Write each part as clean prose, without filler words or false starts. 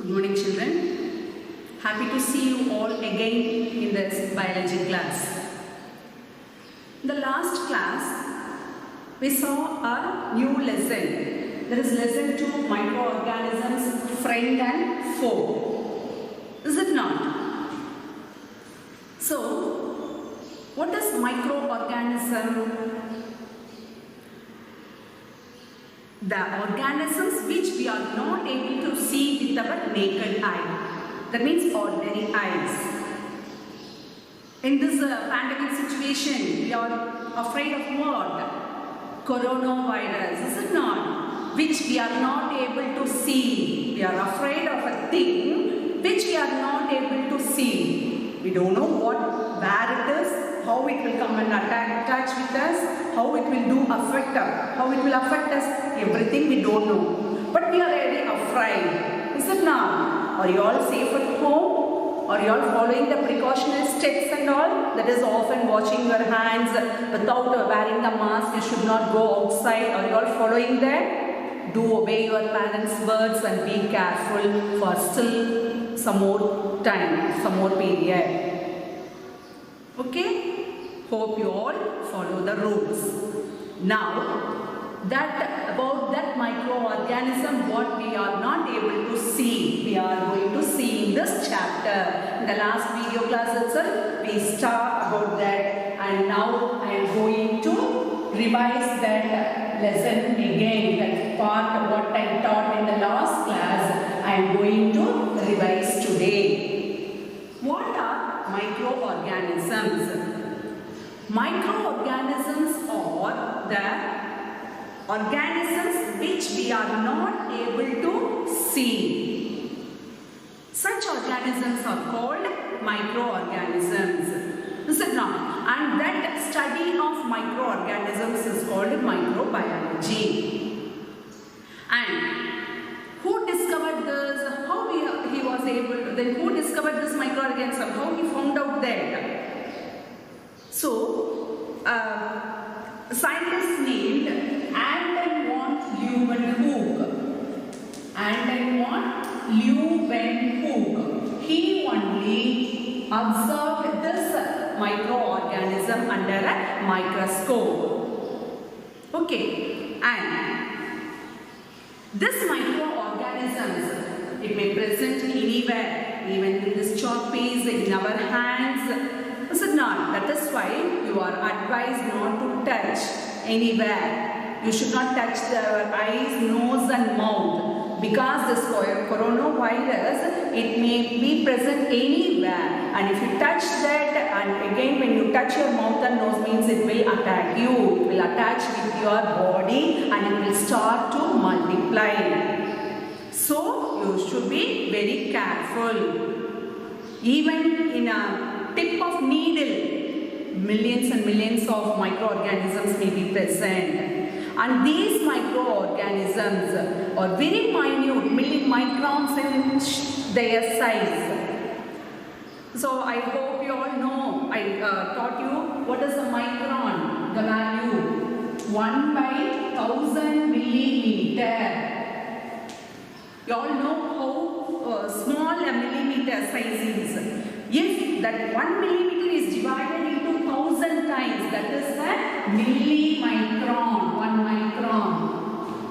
Good morning, children. Happy to see you all again in this biology class. In the last class, we saw a new lesson. That is lesson 2, microorganisms, friend and foe. Is it not? So, what is microorganism? The organisms which we are not able to see with our naked eye. That means ordinary eyes. In this pandemic situation, we are afraid of what? Coronavirus, is it not? Which we are not able to see. We are afraid of a thing which we are not able to see. We don't know where it is, how it will come and attach with us, how it will affect us, how it will affect us, everything we don't know. But we are really afraid. Is it not? Are you all safe at home? Are you all following the precautionary steps and all? That is often washing your hands without wearing the mask. You should not go outside. Are you all following that? Do obey your parents' words and be careful for still some more time, some more period. Okay? Hope you all follow the rules. Now, about that microorganism, what we are not able to see, we are going to see in this chapter. In the last video class itself, we start about that, and now I am going to revise that lesson again. That part what I taught in the last class, I am going to revise today. What are microorganisms? Microorganisms are the organisms which we are not able to see. Such organisms are called microorganisms. Is it not? And that study of microorganisms is called microbiology. And who discovered this? How he was able to, then who discovered this microorganism? How he found out that? So, scientist named Anton von Leeuwenhoek. Anton von Leeuwenhoek. He only observed this microorganism under a microscope. Okay, and this microorganisms, it may present anywhere, even in this chalk piece, in our hands. Is it not? That is why you are advised not to touch anywhere. You should not touch the eyes, nose and mouth, because this coronavirus, it may be present anywhere, and if you touch that, and again when you touch your mouth and nose, means it will attack you. It will attach with your body and it will start to multiply. So you should be very careful. Even in a tip of needle, millions and millions of microorganisms may be present, and these microorganisms are very minute, millimicrons in their size. So I hope you all know, I taught you what is a micron, the value 1 by 1000 millimeter. You all know how small a millimeter size is. If that 1 millimeter is divided into 1000 times, that is a millimicron, 1 micron.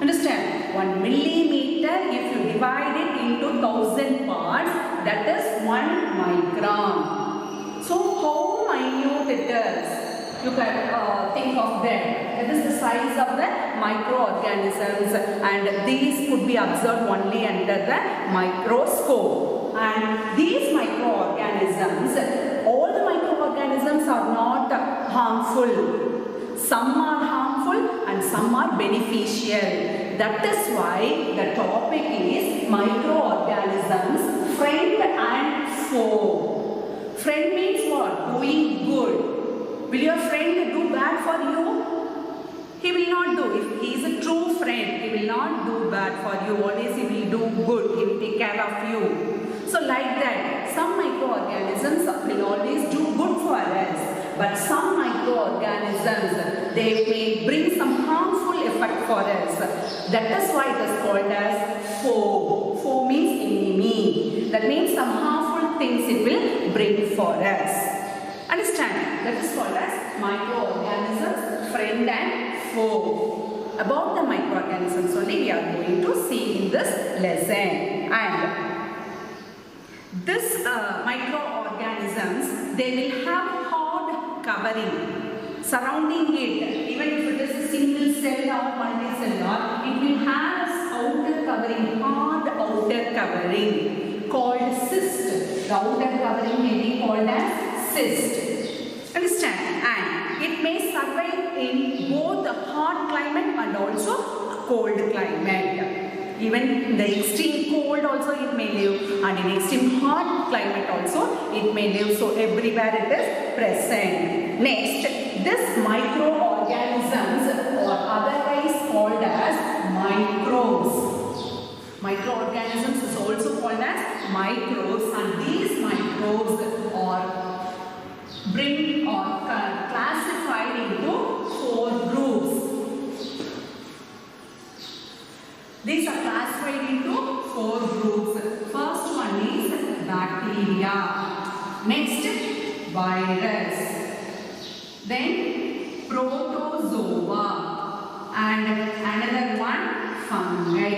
Understand? 1 millimeter, if you divide it into 1000 parts, that is 1 micron. So how minute it is? You can think of that. That is the size of the microorganisms, and these could be observed only under the microscope. And these microorganisms, all the microorganisms are not harmful. Some are harmful and some are beneficial. That is why the topic is microorganisms, friend and foe. Friend means what? Doing good. Will your friend do bad for you? He will not do. If he is a true friend, he will not do bad for you. Always he will do good. He will take care of you. So like that, some microorganisms will always do good for us. But some microorganisms, they may bring some harmful effect for us. That is why it is called as foe. Foe means enemy. That means some harmful things it will bring for us. Understand? That is called as microorganisms, friend and foe. About the microorganisms only we are going to see in this lesson. And this microorganisms, they will have hard covering surrounding it. Even if it is a single cell or multicellular, it will have outer covering, hard outer covering called cyst. The outer covering may be called as cyst. Understand? And it may survive in both the hot climate and also cold climate. Even in the extreme cold also it may live, and in extreme hot climate also it may live. So everywhere it is present. Next, this microorganisms or otherwise called as microbes. Microorganisms is also called as microbes, and these microbes are classified into 4 groups. These are classified into 4 groups. First one is bacteria. Next, virus. Then protozoa. And another one, fungi.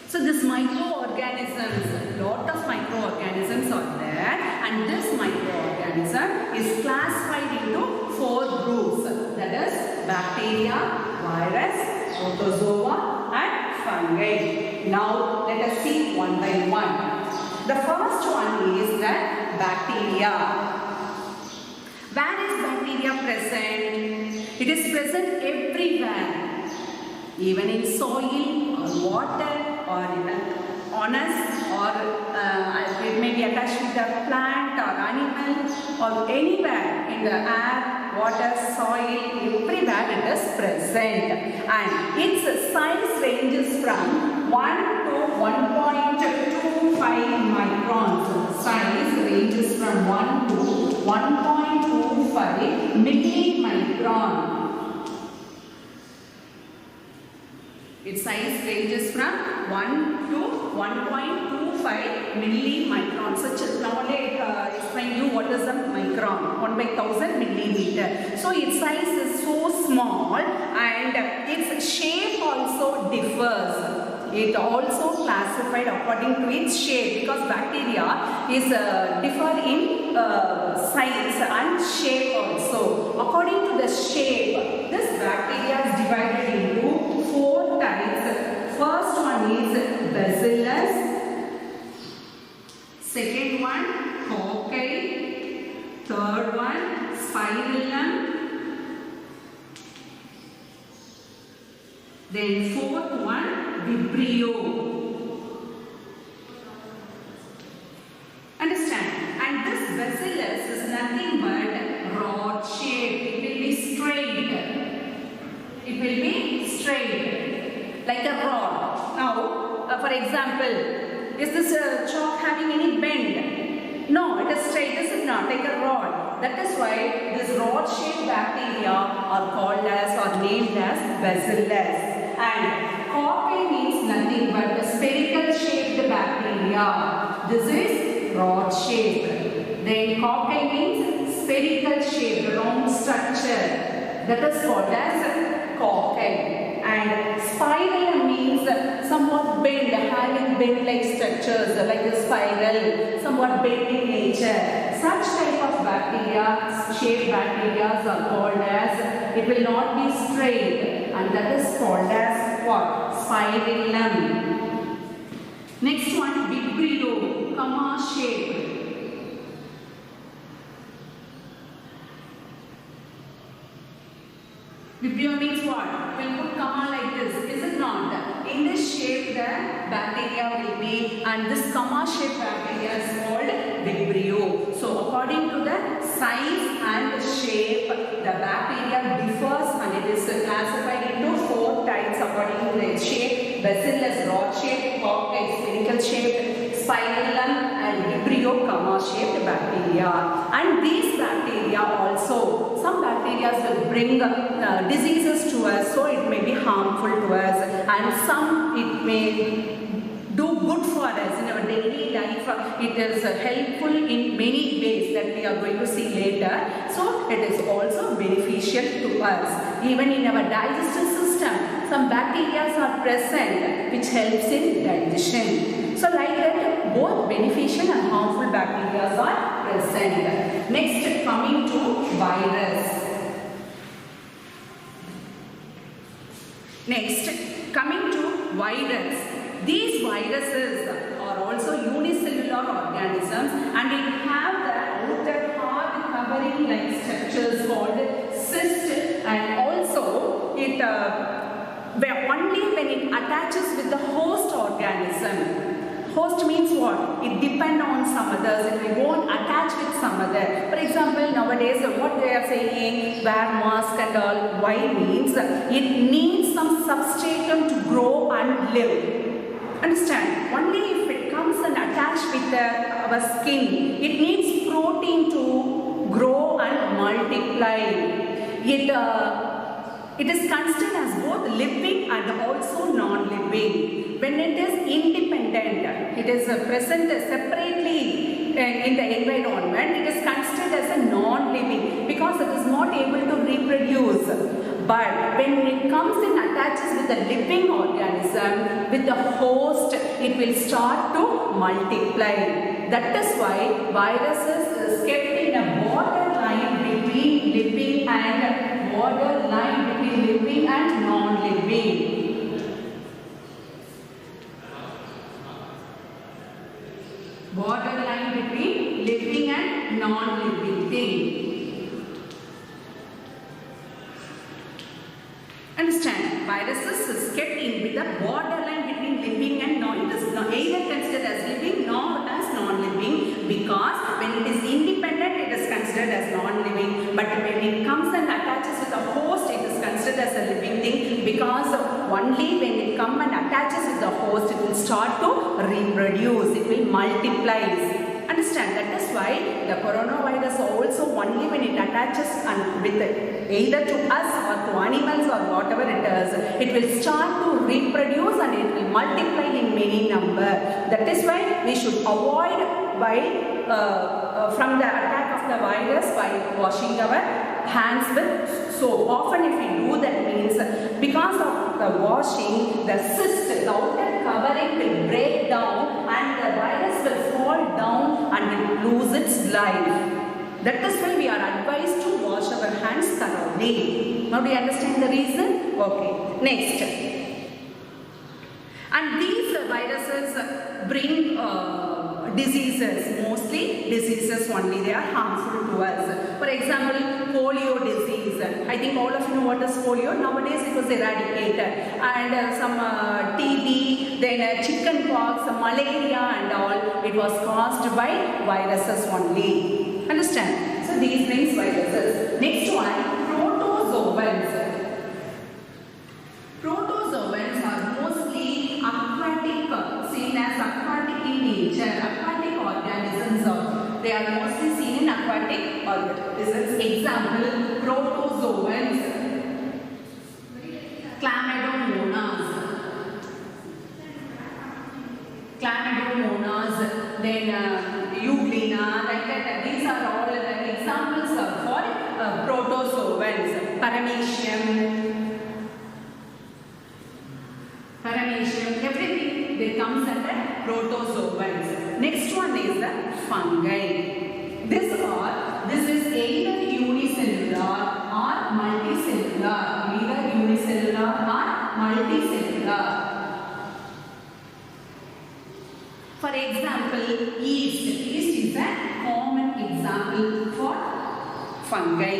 So this microorganisms, lot of microorganisms are there, and this microorganism is classified into 4 groups. That is bacteria, virus, protozoa and fungi. Now let us see one by one. The first one is the bacteria. Where is bacteria present? It is present everywhere, even in soil or water or on us, or it may be attached with a plant or animal or anywhere in the air, water, soil, everywhere it is present. And its size ranges from 1 to 1.25 microns. Size ranges from 1 to 1.25 millimicron. Its size ranges from 1 to 1.25 millimicron. So now only explain you what is a micron. 1 by 1000 millimeter. So its size is so small, and its shape also differs. It also classified according to its shape, because bacteria is differ in size and shape also. According to the shape, this bacteria is divided into 4 types. First one is Bacillus. Second one, Cocci. Third one, Spirillum. Then fourth one, Vibrio. Understand? And this bacillus is nothing but rod shape. It will be straight. It will be straight, like a rod. Now, for example, is this chalk having any bend? No, it is straight. This is not like a rod. That is why this rod-shaped bacteria are called as or named as bacillus. And Cocci means nothing but a spherical shaped bacteria. This is rod shaped. Then Cocci means spherical shaped, round structure. That is called as Cocci. And Spirillum means somewhat bend, having bend-like structures like a spiral, somewhat bend in nature. Such type of bacteria, shaped bacteria are called as, it will not be straight, and that is called as what? Spirillum. Next one, Vibrio, comma shape. Vibrio means what? We'll put comma like this, is it not? In this shape the bacteria will be, and this comma shaped bacteria is called Vibrio. So according to the size and shape, the bacteria differs, and it is classified into 4 types according to its shape. Bacillus rod shaped, Cocci spherical shaped, Spirillum and Vibrio comma shaped bacteria. And these bacteria also, some bacteria will bring diseases to us, so it may be harmful to us, and some it may do good for us in our daily life. It is helpful in many ways that we are going to see later. So it is also beneficial to us. Even in our digestive system, some bacteria are present which helps in digestion. So like that, both beneficial and harmful bacteria are present. Next, coming to virus. Next, coming to virus. These viruses are also unicellular organisms and it have the outer hard covering like structures called cyst, and also it only when it attaches with the host organism. Host means what? It depends on some others. It won't attach with some other. For example, nowadays what they are saying, wear mask and all. Why means it needs some substratum to grow and live. Understand? Only if it comes and attach with our skin, it needs protein to grow and multiply. It is considered as both living and also non-living. When it is independent, it is present separately in the environment, it is considered as a non-living because it is not able to reproduce. But when it comes and attaches with a living organism, with the host, it will start to multiply. That is why viruses is kept in a borderline between living and borderline between living and non-living. Borderline between living and non-living thing. Understand? Viruses is kept in with the borderline between living and non. It is either considered as living nor as non-living, because when it is independent, it is considered as non-living. But when it comes and attaches with a host, it is considered as a living thing, because only when it comes and attaches with the host, it will start to reproduce. It will multiply. Understand? That is why the coronavirus also only when it attaches and with either to us or to animals or whatever it is, it will start to reproduce and it will multiply in many number. That is why we should avoid from the attack of the virus by washing our hands with soap. Often if we do that means, because of the washing, the cyst, the outer covering will break down and the virus will fall down and will lose its life. That is why we are advised to wash our hands thoroughly. Now do you understand the reason? Okay. Next. And these viruses bring diseases, mostly diseases only. They are harmful to us. For example, polio disease. I think all of you know what is polio. Nowadays it was eradicated. And some TB, then chicken pox, malaria and all. It was caused by viruses only. Understand? So these things viruses. Next one, protozoans. Protozoans are mostly aquatic, seen as aquatic in nature. Aquatic organisms. They are mostly seen in aquatic organisms. Example, protozoans. Chlamydomonas, then Euglena, like that. These are all examples for protozoans. Paramecium, everything they comes under protozoans. Next one is the fungi. This is either unicellular or multicellular. Either unicellular or multicellular. For example, yeast. Yeast is a common example for fungi.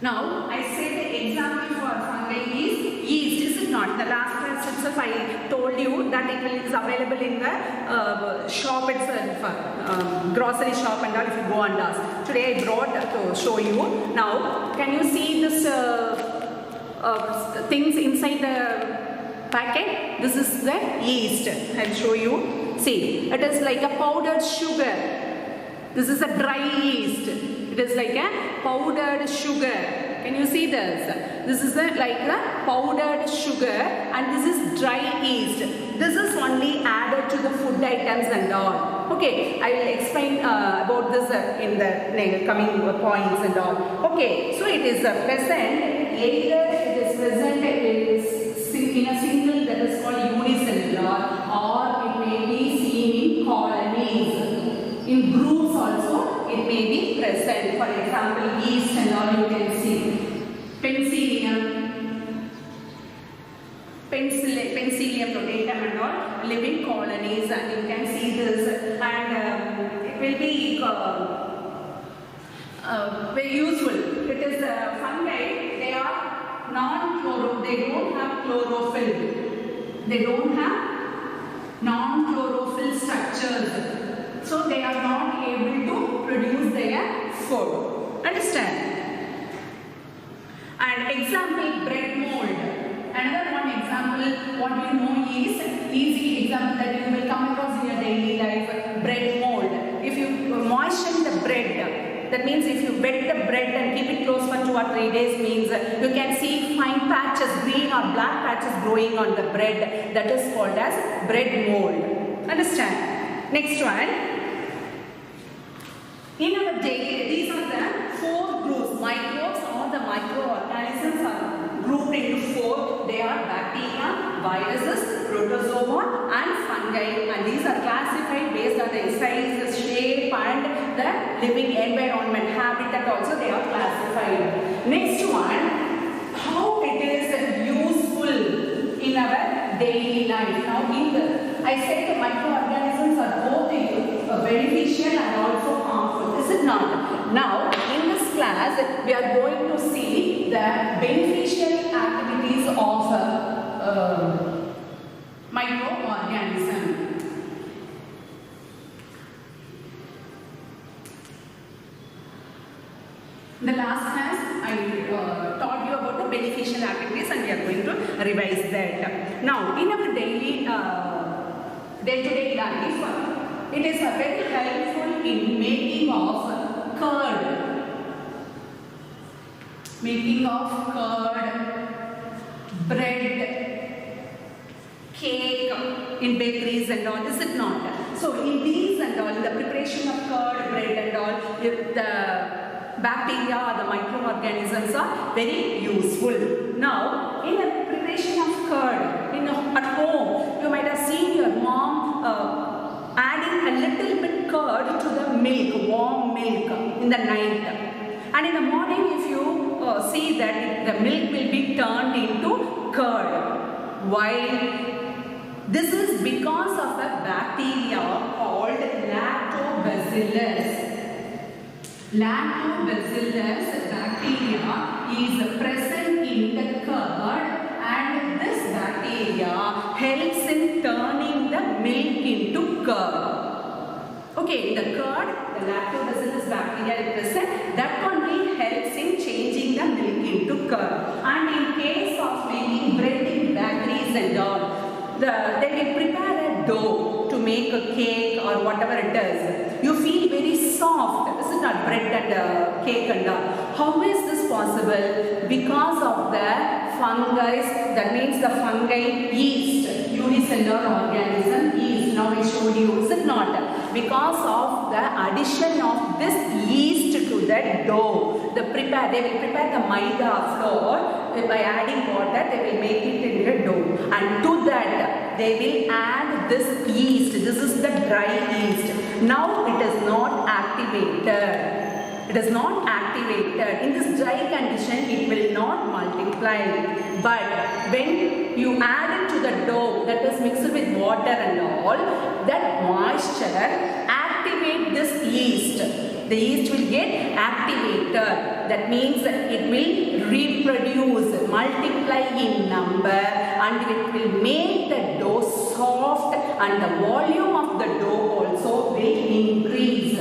Now, I say the example for fungi is yeast. Is it not? The last class itself I told you that it is available in the shop itself, grocery shop and all if you go and ask. Today I brought to show you. Now, can you see this things inside the packet? This is the yeast. I'll show you. See, it is like a powdered sugar. This is a dry yeast. It is like a powdered sugar. Can you see this? This is like the powdered sugar, and this is dry yeast. This is only added to the food items and all. Okay, I will explain about this in the coming points and all. Okay, so it is present, either it is present in a single, that is called unicellular, or it may be seen in colonies. In groups also it may be present. For example, yeast and all you can see. Penicillium rotatum and all live in colonies, and you can see this, and it will be very useful. It is fungi, they are they don't have chlorophyll. They don't have non-chlorophyll structures. So they are not able to produce their food. Understand? And example, bread mold. Another one example, what we know is, easy example that you will come across in your daily life, bread mold. If you moisten the bread, that means if you wet the bread and keep it closed for 2 or 3 days, means you can see fine patches, green or black patches growing on the bread. That is called as bread mold. Understand? Next one. In our daily, these are the 4 groups. Microbes, all the microorganisms are grouped into 4. They are bacteria, viruses, protozoa and fungi, and these are classified based on the size, shape and the living environment, habitat also they are classified. Next one, how it is useful in our daily life. Now I said the microorganisms are both beneficial and also harmful, is it not? Now in this class we are going to see the beneficial activities of microorganism. In the last class I taught you about the beneficial activities, and we are going to revise that. Now in our daily day-to-day life, it is very helpful in making of curd. Making of curd, bread, cake in bakeries and all, is it not? So in these and all, in the preparation of curd, bread and all, the bacteria or the microorganisms are very useful. Now in the preparation of curd, at home, you might have seen your mom adding a little bit curd to the milk, warm milk in the night. And in the morning, if you see that the milk will be turned into curd. Why? This is because of a bacteria called lactobacillus. Lactobacillus bacteria is present in the curd, and this bacteria helps in turning the milk into curd. Okay, in the curd, the lactobacillus bacteria is present. That only helps in changing the milk into curd. And in case of making bread in bakeries and all, they will prepare a dough to make a cake or whatever it is. You feel very soft. This is not bread and cake and all. How is this possible? Because of the fungi, that means the fungi yeast, unicellular organism yeast. Now I showed you, is it not? Because of the addition of this yeast to the dough, they will prepare the maida flour. By adding water, they will make it into a dough, and to that they will add this yeast. This is the dry yeast. Now it is not activated. It is not activated. In this dry condition, it will not multiply. But when you add it to the dough that is mixed with water and all, that moisture activate this yeast. The yeast will get activated. That means it will reproduce, multiply in number, and it will make the dough soft, and the volume of the dough also will increase.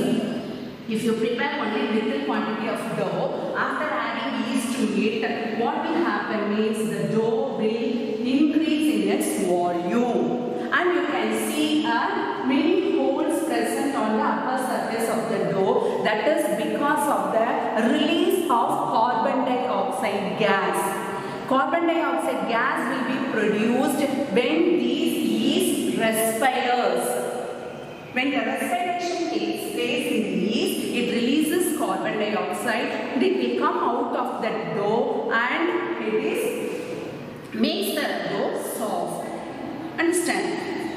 If you prepare only little quantity of dough, after adding yeast to it, what will happen means the dough will increase in its volume. And you can see many holes present on the upper surface of the dough. That is because of the release of carbon dioxide gas. Carbon dioxide gas will be produced when these yeast respires. When the respiration takes place in yeast, it releases carbon dioxide and it will come out of the dough and makes the dough soft. Understand?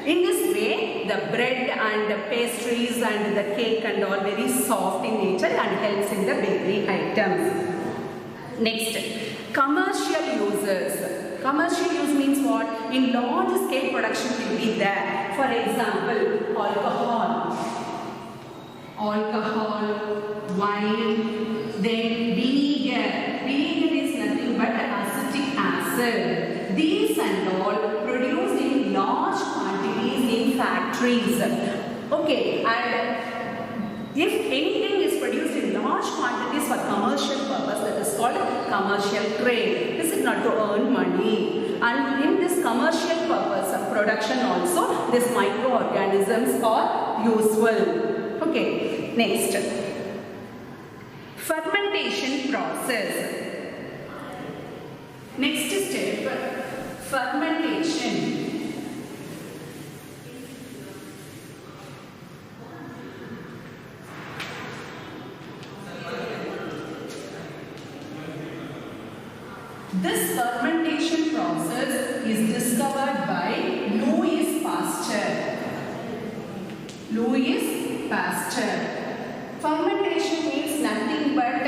In this way, the bread and the pastries and the cake and all very soft in nature and helps in the bakery items. Next, commercial uses. Commercial use means what? In large scale production will be there. For example, alcohol, wine, then vinegar. Vinegar is nothing but acetic acid. These and all produced in large quantities in factories. Okay, and if anything is produced in large quantities for commercial purpose, that is called commercial trade. This is not to earn money. And in this commercial purpose of production also, these microorganisms are useful. Okay, next. Fermentation process. Next step, fermentation. This fermentation process is discovered by Louis Pasteur. Louis Pasteur. Fermentation means nothing but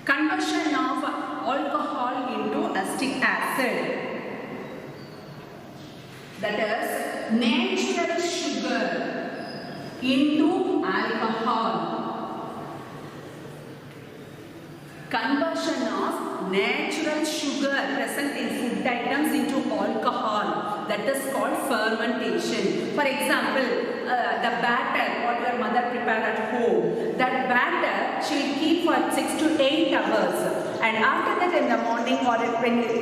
conversion of alcohol into acetic acid. That is natural sugar into alcohol. Conversion of natural sugar present in food items into alcohol, that is called fermentation. For example, the batter what your mother prepared at home, that batter she will keep for 6 to 8 hours, and after that in the morning, or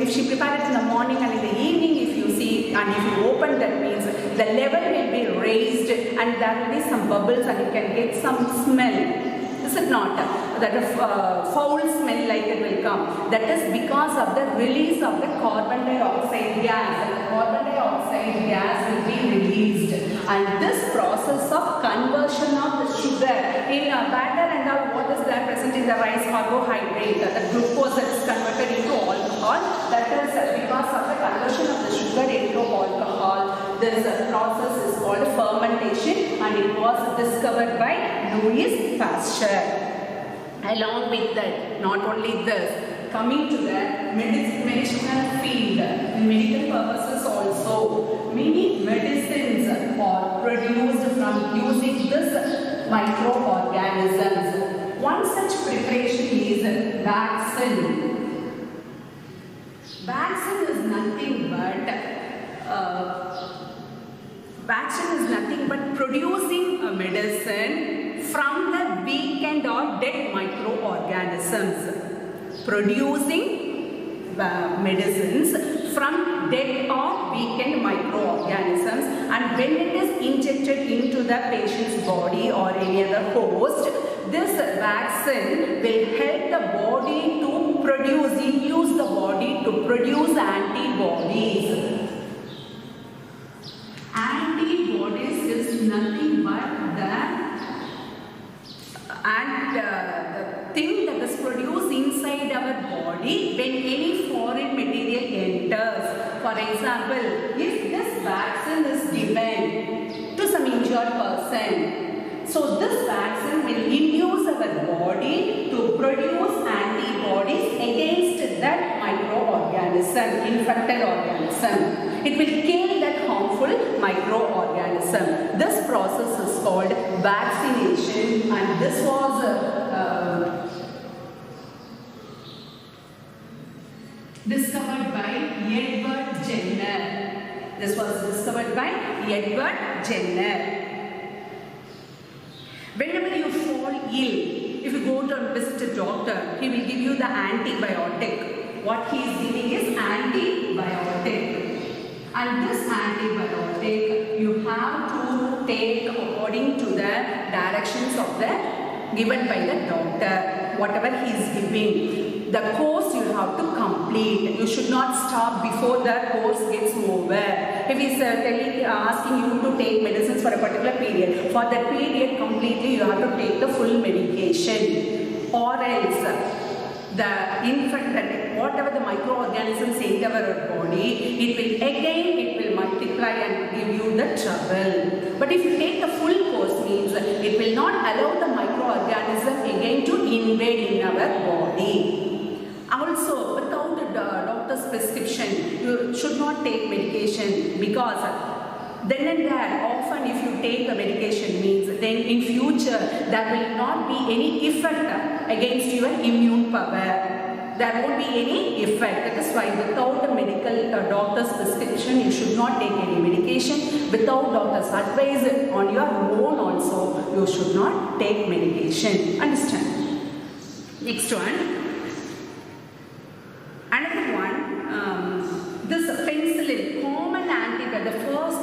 if she prepared it in the morning and in the evening, if you see and if you open, that means the level will be raised and there will be some bubbles and you can get some smell. Is it not? That a foul smell like it will come. That is because of the release of the carbon dioxide gas. The carbon dioxide gas will be released. And this process of conversion of the sugar in a batter and what is there present in the rice carbohydrate, the glucose that is converted into alcohol, that is because of the conversion of the sugar into alcohol. This process is called fermentation and it was discovered by Louis Pasteur. Along with that, not only this, coming to the medicinal field, in medical purposes also, many medicines are produced from using this microorganisms. One such preparation is vaccine. Vaccine is nothing but producing a medicine from the weakened or dead microorganisms. Producing medicines from dead or weakened microorganisms, and when it is injected into the patient's body or any other host, this vaccine will help the body to produce, induce the body to produce antibodies. Antibodies is nothing but the thing that is produced inside our body when any foreign material enters. For example, if this vaccine is given to some injured person, so this vaccine will induce our body to produce antibodies against that microorganism, infected organism. It will kill that harmful microorganism. This process is called vaccination, and this was discovered by Edward Jenner. This was discovered by Edward Jenner. Whenever you fall ill, if you go to visit a doctor, he will give you the antibiotic. What he is giving is antibiotic. And this antibiotic you have to take according to the directions of the given by the doctor, whatever he is giving. the course you have to complete. You should not stop before the course gets over. If he is asking you to take medicines for a particular period, for that period completely you have to take the full medication, or else the infant, that whatever the microorganisms in our body, it will multiply and give you the trouble. But if you take the full course, means it will not allow the microorganism again to invade in our body. Also, without the doctor's prescription, you should not take medication, because then and there, often if you take a medication, means then in future there will not be any effect against your immune power. There won't be any effect. That is why without a medical doctor's prescription, you should not take any medication. Without doctor's advice, on your own also, you should not take medication. Understand? Next one. Another one, this penicillin, common antibiotic, the first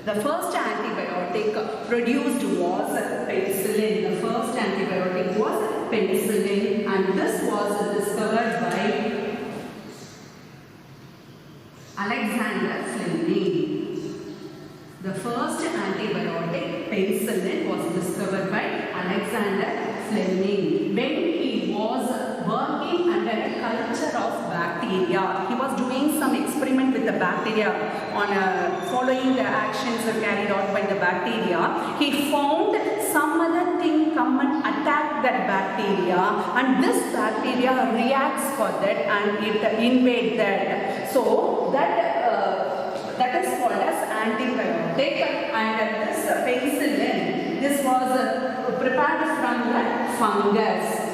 the first antibiotic produced was penicillin. The first antibiotic was penicillin, and this was discovered by Alexander Fleming. The first antibiotic, penicillin, was discovered by Alexander Fleming when he was working under a culture of bacteria. He was doing some experiment with the bacteria on following the actions carried out by the bacteria. He found some other thing come and attack that bacteria, and this bacteria reacts for that and it invades that. So that is called as antibiotic, and this penicillin, this was prepared from the fungus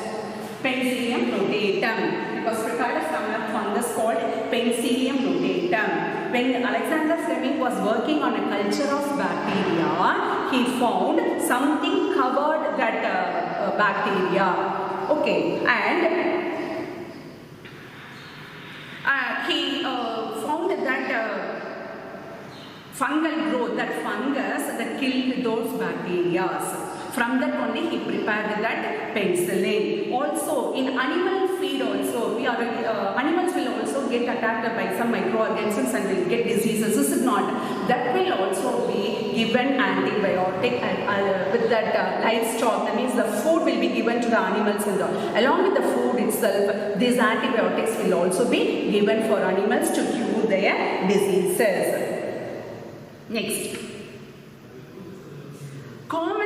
Penicillium notatum. It was prepared from a fungus called Penicillium notatum. When Alexander Fleming was working on a culture of bacteria, he found something covered that bacteria. Okay, and he found that fungal growth, that fungus that killed those bacteria. From that only he prepared that penicillin. Also in animal feed also, animals will also get attacked by some microorganisms and will get diseases. This is not. That will also be given antibiotic and with that livestock. That means the food will be given to the animals, and along with the food itself, these antibiotics will also be given for animals to cure their diseases. Next, common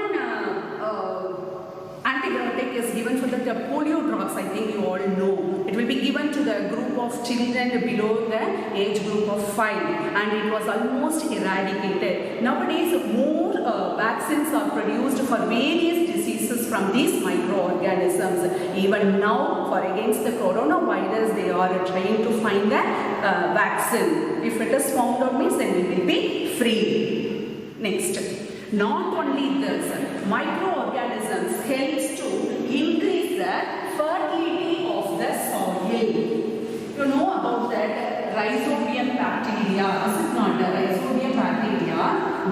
antibiotic is given for the polio drops. I think you all know. It will be given to the group of children below the age group of 5, and it was almost eradicated. Nowadays, more vaccines are produced for various diseases from these microorganisms. Even now, for against the coronavirus, they are trying to find a vaccine. If it is found out, means then we will be free. Next. Not only this, microorganisms helps to increase the fertility of the soil. You know about that Rhizobium bacteria, is it not? The Rhizobium bacteria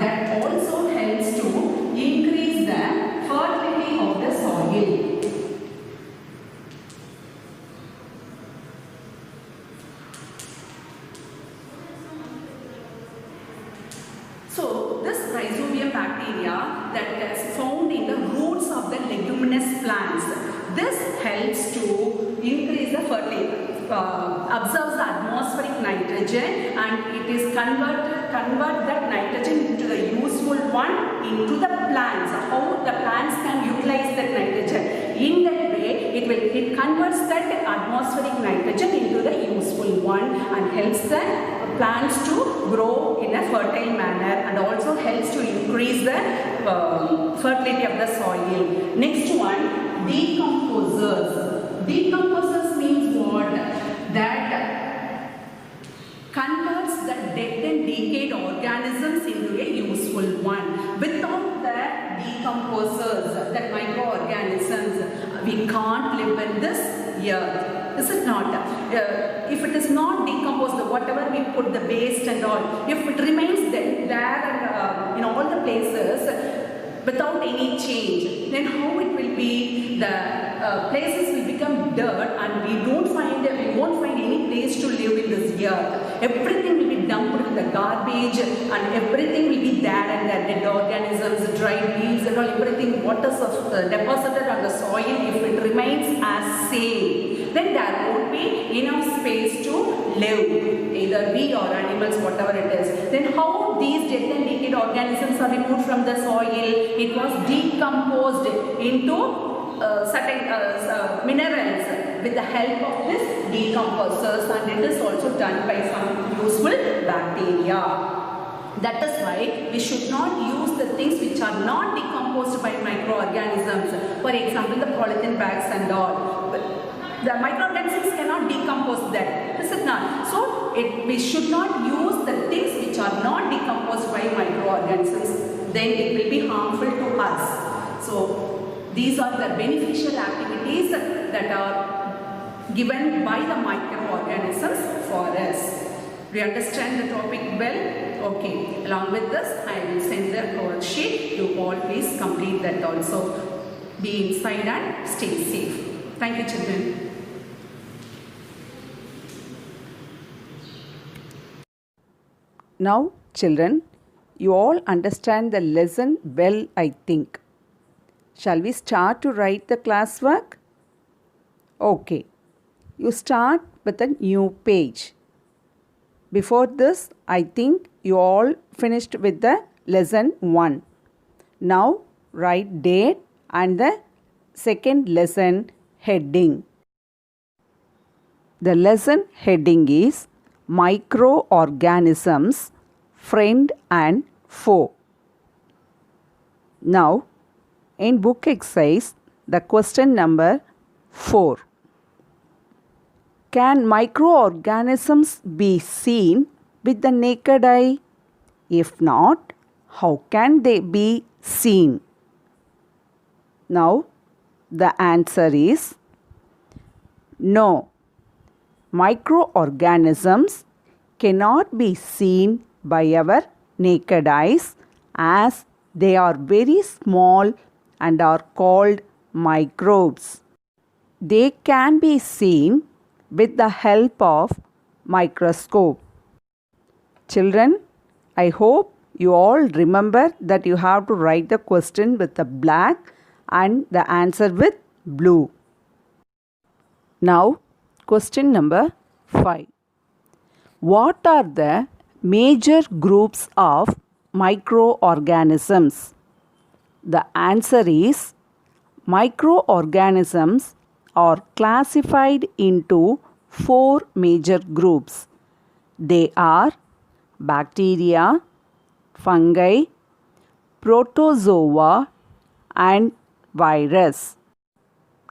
that also helps to increase the fertility of the soil. So this Rhizobium bacteria that is found in the roots of the leguminous plants, this helps to increase the fertility, absorbs the atmospheric nitrogen, and it is convert that nitrogen into the useful one into the plants. How the plants can utilize that nitrogen? In that way, it converts that atmospheric nitrogen into the useful one and helps the plants to grow in a fertile manner, and also helps to increase the fertility of the soil. Next one, decomposers. Decomposers means what? That converts the dead and decayed organisms into a useful one. Without the decomposers, that microorganisms, we can't live in this earth. Is it not? If it is not decomposed, whatever we put, the waste and all, if it remains there and in all the places, without any change, then how it will be? The places will become dirt, and we won't find any place to live in this earth. Everything will be dumped in the garbage, and everything will be there, and the dead organisms, dried leaves, and all, everything what is deposited on the soil, if it remains as same, then there won't be enough space to live, either we or animals, whatever it is. Then how these dead and decayed organisms are removed from the soil? It was decomposed into certain minerals with the help of this decomposers, and it is also done by some useful bacteria. That is why we should not use the things which are not decomposed by microorganisms. For example, the polythene bags and all. The microorganisms cannot decompose that, is it not? So we should not use the things which are not decomposed by microorganisms. Then it will be harmful to us. So these are the beneficial activities that are given by the microorganisms for us. Do you understand the topic well? Okay. Along with this, I will send the worksheet. You all please complete that also. Be inside and stay safe. Thank you, children. Now, children, you all understand the lesson well, I think. Shall we start to write the classwork? Okay. You start with a new page. Before this, I think you all finished with the lesson 1. Now, write date and the second lesson heading. The lesson heading is Microorganisms, Friend and Foe. Now, in book exercise, the question number 4. Can microorganisms be seen with the naked eye? If not, how can they be seen? Now, the answer is no. Microorganisms cannot be seen by our naked eyes as they are very small and are called microbes. They can be seen with the help of microscope. Children, I hope you all remember that you have to write the question with the black and the answer with blue. Now, question number 5. What are the major groups of microorganisms? The answer is microorganisms are classified into 4 major groups. They are bacteria, fungi, protozoa and virus.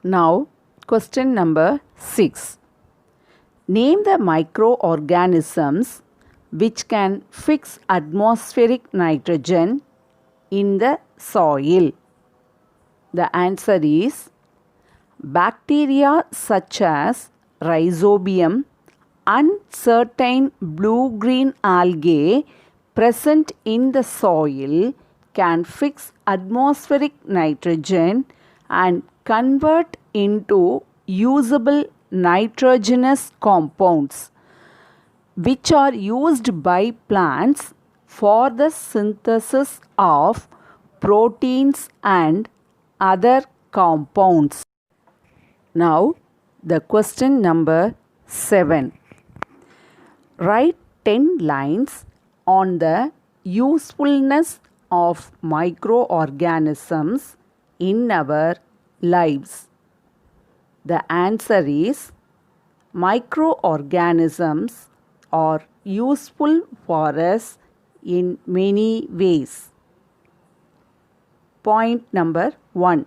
Now, question number 6. Name the microorganisms which can fix atmospheric nitrogen in the soil. The answer is bacteria such as Rhizobium and certain blue-green algae present in the soil can fix atmospheric nitrogen and convert into usable nitrogenous compounds, which are used by plants for the synthesis of proteins and other compounds. Now, the question number 7. Write 10 lines on the usefulness of microorganisms in our lives. The answer is microorganisms are useful for us in many ways. Point number 1.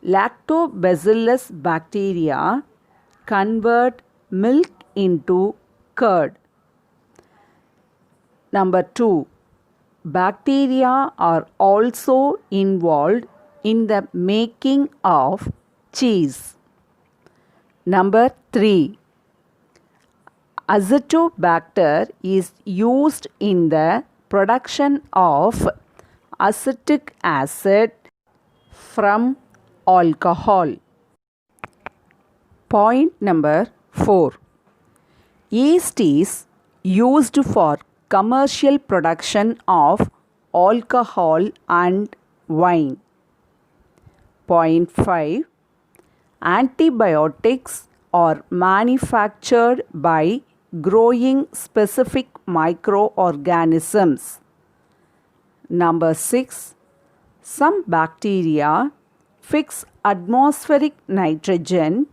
Lactobacillus bacteria convert milk into curd. Number 2. Bacteria are also involved in the making of cheese. Number 3. Azotobacter is used in the production of acetic acid from alcohol. Point number 4. Yeast is used for commercial production of alcohol and wine. Point 5. Antibiotics are manufactured by growing specific microorganisms. Number 6. Some bacteria fix atmospheric nitrogen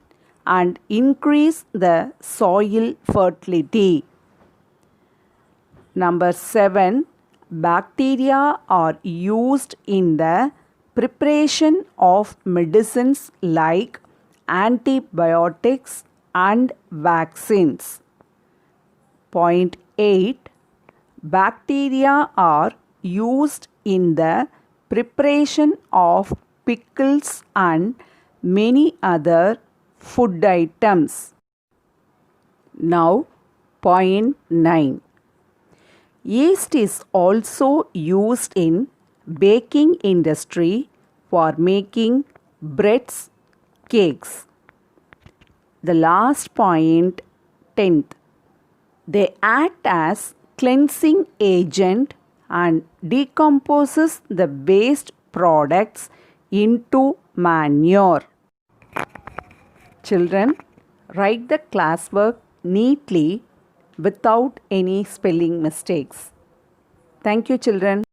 and increase the soil fertility. Number 7. Bacteria are used in the preparation of medicines like antibiotics and vaccines. Point 8. Bacteria are used in the preparation of pickles and many other food items. Now, point 9. Yeast is also used in baking industry for making breads, cakes. The last point, 10th. They act as cleansing agent and decomposes the waste products into manure. Children, write the classwork neatly without any spelling mistakes. Thank you, children.